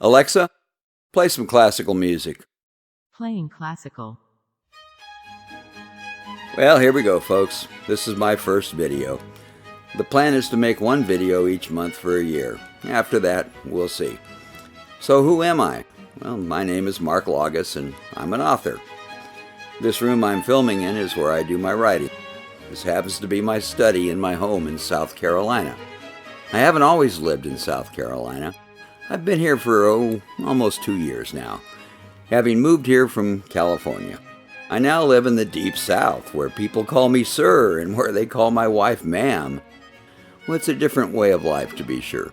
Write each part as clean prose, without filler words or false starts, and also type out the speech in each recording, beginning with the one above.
Alexa, play some classical music. Playing classical. Well, here we go, folks. This is my first video. The plan is to make one video each month for a year. After that, we'll see. So who am I? Well, my name is Mark Laugus, and I'm an author. This room I'm filming in is where I do my writing. This happens to be my study in my home in South Carolina. I haven't always lived in South Carolina. I've been here for, almost 2 years now, having moved here from California. I now live in the deep South, where people call me sir and where they call my wife ma'am. Well, it's a different way of life, to be sure.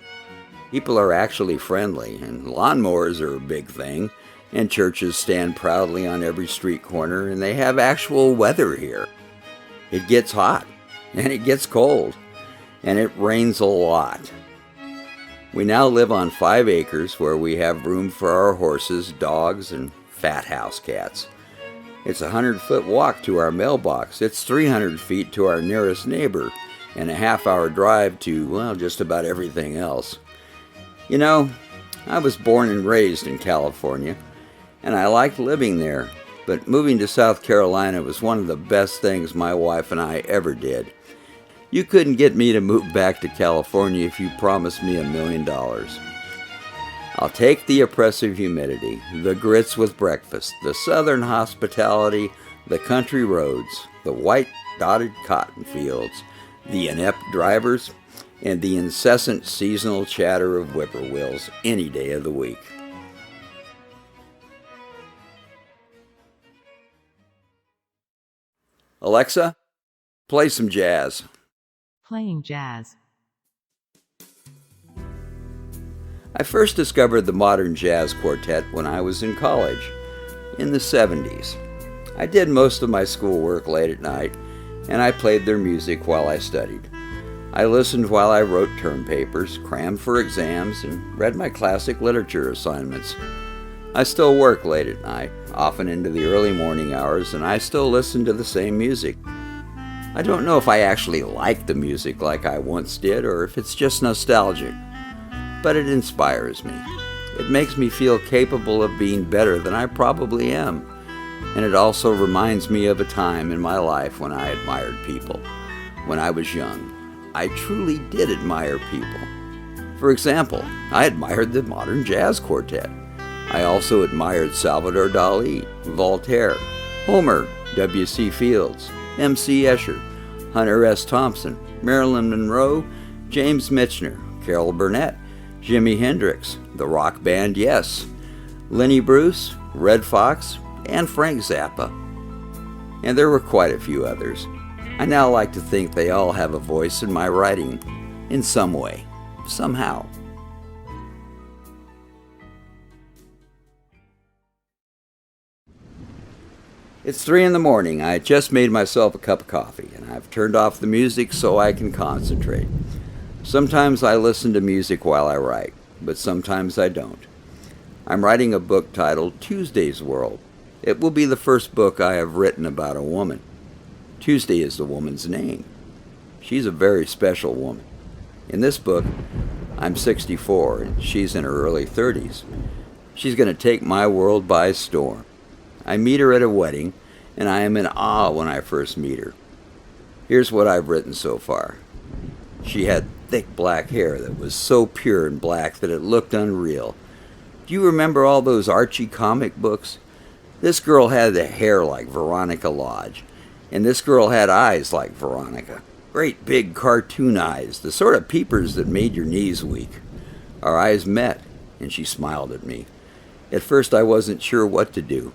People are actually friendly, and lawnmowers are a big thing, and churches stand proudly on every street corner, and they have actual weather here. It gets hot, and it gets cold, and it rains a lot. We now live on 5 acres where we have room for our horses, dogs, and fat house cats. It's a 100-foot walk to our mailbox. It's 300 feet to our nearest neighbor, and a half-hour drive to, just about everything else. You know, I was born and raised in California, and I liked living there, but moving to South Carolina was one of the best things my wife and I ever did. You couldn't get me to move back to California if you promised me $1 million. I'll take the oppressive humidity, the grits with breakfast, the southern hospitality, the country roads, the white dotted cotton fields, the inept drivers, and the incessant seasonal chatter of whippoorwills any day of the week. Alexa, play some jazz. Playing jazz. I first discovered the modern jazz quartet when I was in college, in the 70s. I did most of my schoolwork late at night, and I played their music while I studied. I listened while I wrote term papers, crammed for exams, and read my classic literature assignments. I still work late at night, often into the early morning hours, and I still listen to the same music. I don't know if I actually like the music like I once did, or if it's just nostalgic, but it inspires me. It makes me feel capable of being better than I probably am, and it also reminds me of a time in my life when I admired people. When I was young, I truly did admire people. For example, I admired the modern jazz quartet. I also admired Salvador Dali, Voltaire, Homer, W.C. Fields, M.C. Escher, Hunter S. Thompson, Marilyn Monroe, James Michener, Carol Burnett, Jimi Hendrix, the rock band Yes, Lenny Bruce, Red Fox, and Frank Zappa. And there were quite a few others. I now like to think they all have a voice in my writing, in some way, somehow. It's 3 in the morning. I just made myself a cup of coffee, and I've turned off the music so I can concentrate. Sometimes I listen to music while I write, but sometimes I don't. I'm writing a book titled Tuesday's World. It will be the first book I have written about a woman. Tuesday is the woman's name. She's a very special woman. In this book, I'm 64, and she's in her early 30s. She's going to take my world by storm. I meet her at a wedding, and I am in awe when I first meet her. Here's what I've written so far. She had thick black hair that was so pure and black that it looked unreal. Do you remember all those Archie comic books? This girl had the hair like Veronica Lodge, and this girl had eyes like Veronica. Great big cartoon eyes, the sort of peepers that made your knees weak. Our eyes met, and she smiled at me. At first I wasn't sure what to do.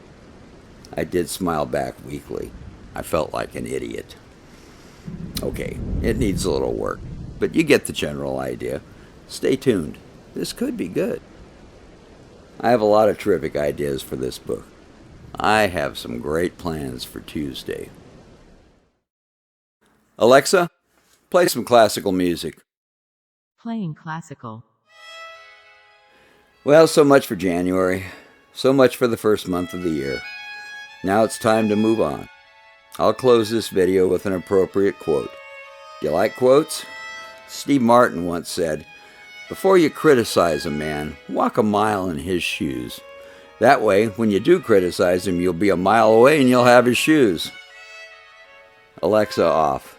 I did smile back weakly. I felt like an idiot. Okay, it needs a little work, but you get the general idea. Stay tuned. This could be good. I have a lot of terrific ideas for this book. I have some great plans for Tuesday. Alexa, play some classical music. Playing classical. Well, so much for January. So much for the first month of the year. Now it's time to move on. I'll close this video with an appropriate quote. Do you like quotes? Steve Martin once said, Before you criticize a man, walk a mile in his shoes. That way, when you do criticize him, you'll be a mile away and you'll have his shoes. Alexa off.